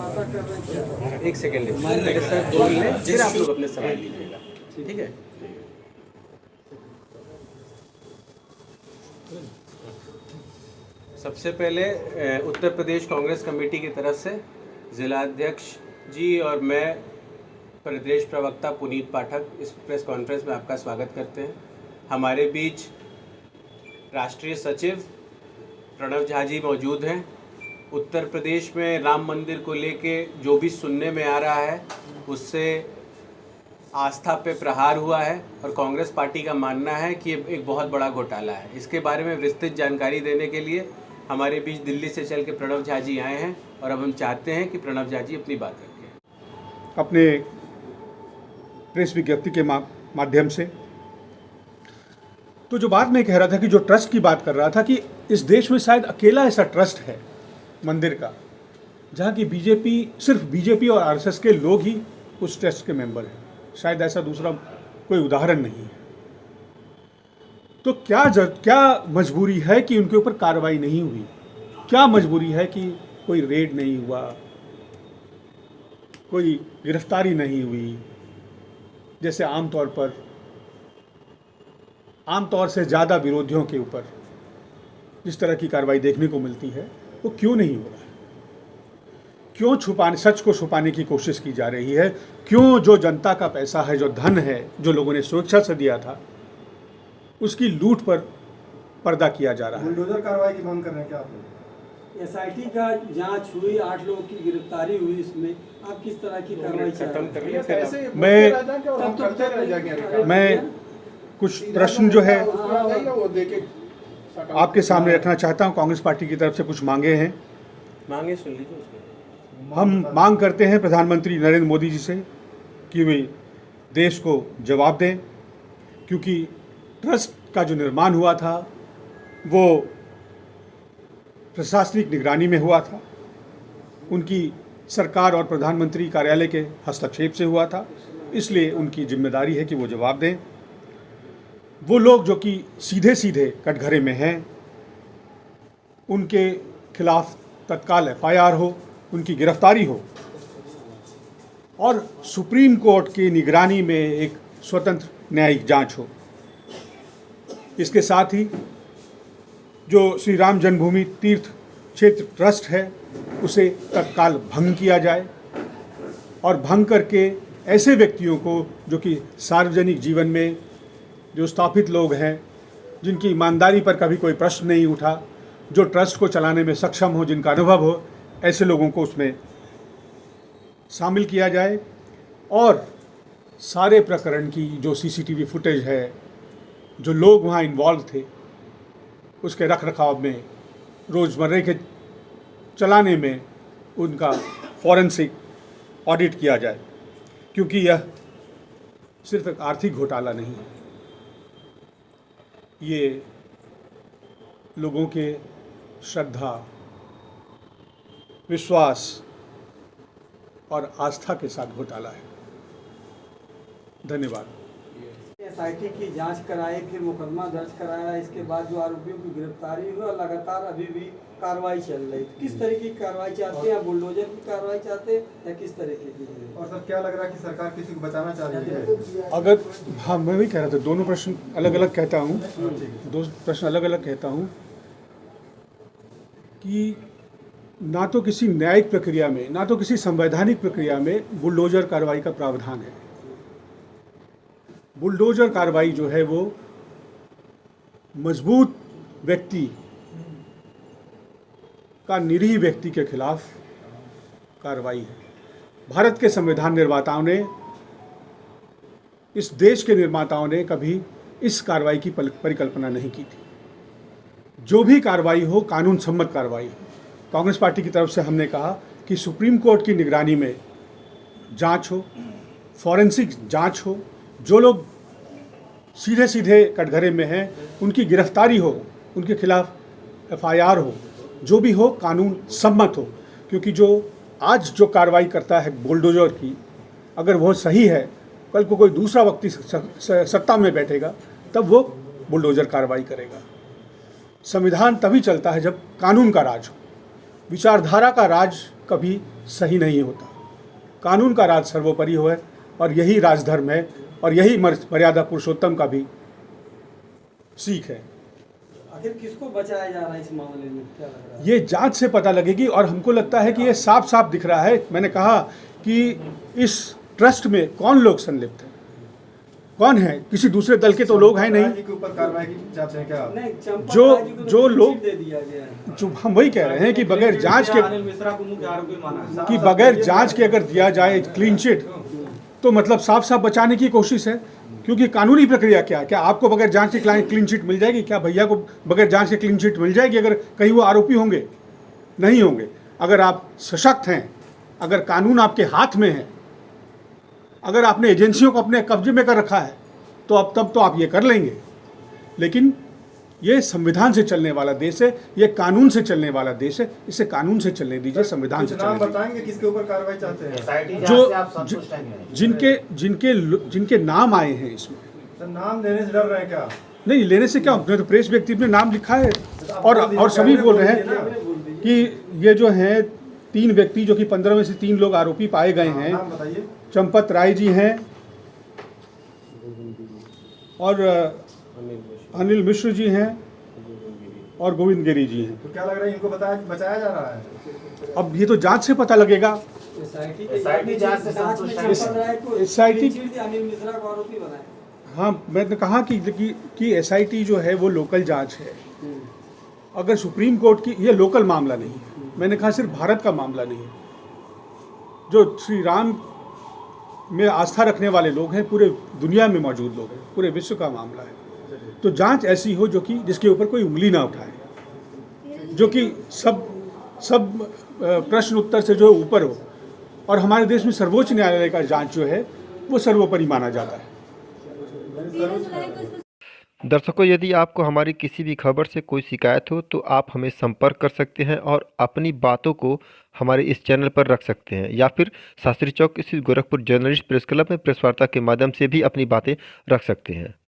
एक सेकेंड मेरे सर बोल लें, फिर आप लोग अपने सवाल लीजिएगा, ठीक है। सबसे पहले उत्तर प्रदेश कांग्रेस कमेटी की तरफ से जिलाध्यक्ष जी और मैं प्रदेश प्रवक्ता पुनीत पाठक इस प्रेस कॉन्फ्रेंस में आपका स्वागत करते हैं। हमारे बीच राष्ट्रीय सचिव प्रणव झा जी मौजूद हैं। उत्तर प्रदेश में राम मंदिर को लेके जो भी सुनने में आ रहा है उससे आस्था पे प्रहार हुआ है और कांग्रेस पार्टी का मानना है कि ये एक बहुत बड़ा घोटाला है। इसके बारे में विस्तृत जानकारी देने के लिए हमारे बीच दिल्ली से चल के प्रणव झा जी आए हैं और अब हम चाहते हैं कि प्रणव झा जी अपनी बात रखें अपने प्रेस विज्ञप्ति के माध्यम से। तो जो बात मैं कह रहा था कि जो ट्रस्ट की बात कर रहा था कि इस देश में शायद अकेला ऐसा ट्रस्ट है मंदिर का जहाँ की सिर्फ बीजेपी और आरएसएस के लोग ही उस ट्रस्ट के मेंबर हैं। शायद ऐसा दूसरा कोई उदाहरण नहीं है। तो क्या मजबूरी है कि उनके ऊपर कार्रवाई नहीं हुई? क्या मजबूरी है कि कोई रेड नहीं हुआ, कोई गिरफ्तारी नहीं हुई? जैसे आमतौर से ज़्यादा विरोधियों के ऊपर जिस तरह की कार्रवाई देखने को मिलती है वो क्यों नहीं हो रहा है? क्यों सच को छुपाने की कोशिश की जा रही है? क्यों जो जनता का पैसा है, जो धन है, जो लोगों ने स्वेच्छा से दिया था, उसकी लूट पर पर्दा किया जा रहा है? बुलडोजर कार्रवाई की मांग कर रहे हैं क्या आप लोग? एसआईटी का जांच हुई, 8 लोगों की गिरफ्तारी हुई, इसमें आप किस तरह की कार्रवाई चाहते हैं? मैं कुछ प्रश्न जो है आपके सामने रखना चाहता हूं। कांग्रेस पार्टी की तरफ से कुछ मांगे हैं। मांगे सुन लीजिए उसमें। हम मांग करते हैं प्रधानमंत्री नरेंद्र मोदी जी से कि वे देश को जवाब दें, क्योंकि ट्रस्ट का जो निर्माण हुआ था वो प्रशासनिक निगरानी में हुआ था, उनकी सरकार और प्रधानमंत्री कार्यालय के हस्तक्षेप से हुआ था। इसलिए उनकी जिम्मेदारी है कि वो जवाब दें। वो लोग जो कि सीधे सीधे कटघरे में हैं, उनके खिलाफ तत्काल एफआईआर हो, उनकी गिरफ्तारी हो और सुप्रीम कोर्ट की निगरानी में एक स्वतंत्र न्यायिक जांच हो। इसके साथ ही जो श्री राम जन्मभूमि तीर्थ क्षेत्र ट्रस्ट है उसे तत्काल भंग किया जाए और भंग करके ऐसे व्यक्तियों को जो कि सार्वजनिक जीवन में जो स्थापित लोग हैं, जिनकी ईमानदारी पर कभी कोई प्रश्न नहीं उठा, जो ट्रस्ट को चलाने में सक्षम हो, जिनका अनुभव हो, ऐसे लोगों को उसमें शामिल किया जाए और सारे प्रकरण की जो सीसीटीवी फुटेज है, जो लोग वहाँ इन्वॉल्व थे, उसके रख रखाव में, रोज़मर्रे के चलाने में उनका फॉरेंसिक ऑडिट किया जाए, क्योंकि यह सिर्फ एक आर्थिक घोटाला नहीं है, ये लोगों के श्रद्धा, विश्वास और आस्था के साथ घोटाला है। धन्यवाद। एसआईटी की जांच कराई, फिर मुकदमा दर्ज कराया, इसके बाद जो आरोपियों की गिरफ्तारी हुई और लगातार अभी भी कार्रवाई चल रही। किस तरह की कार्रवाई चाहते हैं? बुलडोजर की कार्रवाई चाहते हैं या किस तरीके की? और सर क्या लग रहा है कि सरकार किसी को बचाना चाह रही है? अगर हाँ, मैं भी कह रहा था, दोनों प्रश्न अलग अलग कहता हूँ, दो प्रश्न अलग अलग कहता हूँ कि ना तो किसी न्यायिक प्रक्रिया में, ना तो किसी संवैधानिक प्रक्रिया में बुलडोजर कार्रवाई का प्रावधान है। बुलडोजर कार्रवाई जो है वो मजबूत व्यक्ति का निरीह व्यक्ति के खिलाफ कार्रवाई है। भारत के संविधान निर्माताओं ने, इस देश के निर्माताओं ने कभी इस कार्रवाई की परिकल्पना नहीं की थी। जो भी कार्रवाई हो, कानून सम्मत कार्रवाई हो। कांग्रेस पार्टी की तरफ से हमने कहा कि सुप्रीम कोर्ट की निगरानी में जांच हो, फॉरेंसिक जांच हो, जो लोग सीधे सीधे कटघरे में हैं उनकी गिरफ्तारी हो, उनके खिलाफ एफआईआर हो, जो भी हो कानून सम्मत हो। क्योंकि जो आज जो कार्रवाई करता है बुलडोजर की, अगर वो सही है, कल को कोई दूसरा व्यक्ति सत्ता में बैठेगा तब वो बुलडोजर कार्रवाई करेगा। संविधान तभी चलता है जब कानून का राज हो। विचारधारा का राज कभी सही नहीं होता। कानून का राज सर्वोपरि हो है और यही राजधर्म है और यही मर्यादा पुरुषोत्तम का भी सीख है। आखिर किसको बचाया जा रहा है इस मामले में, क्या लग रहा है? ये जांच से पता लगेगी और हमको लगता है कि ये साफ साफ दिख रहा है। मैंने कहा कि इस ट्रस्ट में कौन लोग संलिप्त हैं, कौन है, किसी दूसरे दल के तो लोग हैं नहीं। के ऊपर कार्रवाई की चाहते हैं क्या आप? नहीं, चंपा जो- राजू को तो जो क्लीन लोग- चिट दे दिया गया है। जो हम वही कह रहे हैं कि बगैर जांच के अनिल मिश्रा को मुख्य आरोपी माना। कि बगैर जांच के अगर दिया जाए क्लीन चिट तो मतलब साफ साफ बचाने की कोशिश है। क्योंकि कानूनी प्रक्रिया क्या है? क्या आपको बगैर जांच के क्लीन चिट मिल जाएगी? क्या भैया को बगैर जांच के क्लीन चिट मिल जाएगी अगर कहीं वो आरोपी होंगे? नहीं होंगे। अगर आप सशक्त हैं, अगर कानून आपके हाथ में है, अगर आपने एजेंसियों को अपने कब्जे में कर रखा है तो अब तब तो आप ये कर लेंगे। लेकिन ये संविधान से चलने वाला देश है, ये कानून से चलने वाला देश है। इसे कानून से चलने दीजिए, संविधान से कुछ नाम चलने दीजिए। बताएंगे किसके ऊपर कार्रवाई चाहते हैं? एसआईटी जो जांच से आप संतुष्ट हैं कि नहीं? जिनके नाम आए हैं इसमें, सर नाम देने से डर रहे हैं क्या? नहीं लेने से क्या, अपने तो प्रेस व्यक्ति ने नाम लिखा है और सभी बोल रहे हैं कि ये जो हैं 3 व्यक्ति जो कि 15 में से 3 लोग आरोपी पाए गए हैं। नाम बताइए। चंपत राय जी हैं और अनिल मिश्र जी हैं और गोविंद गिरी जी हैं। तो क्या लग रहा है इनको बचाया जा रहा है? अब ये तो जांच से पता लगेगा। एसआईटी जांच से संतुष्ट है। चंपा राय को SIT क्लीन चिट दी, अनिल मिश्रा को आरोपी बनाया। हाँ, मैंने कहा कि SIT जो है वो लोकल जांच है। अगर सुप्रीम कोर्ट की, ये लोकल मामला नहीं है, मैंने कहा सिर्फ भारत का मामला नहीं है। जो श्री राम में आस्था रखने वाले लोग हैं, पूरे दुनिया में मौजूद लोग हैं, पूरे विश्व का मामला है। तो जांच ऐसी हो जो कि जिसके ऊपर कोई उंगली ना उठाए, जो कि सब प्रश्न उत्तर से जो ऊपर हो। और हमारे देश में सर्वोच्च न्यायालय का जांच जो है वो सर्वोपरि माना जाता है। दर्शकों, यदि आपको हमारी किसी भी खबर से कोई शिकायत हो तो आप हमें संपर्क कर सकते हैं और अपनी बातों को हमारे इस चैनल पर रख सकते हैं, या फिर शास्त्री चौक स्थित गोरखपुर जर्नलिस्ट प्रेस क्लब में प्रेस वार्ता के माध्यम से भी अपनी बातें रख सकते हैं।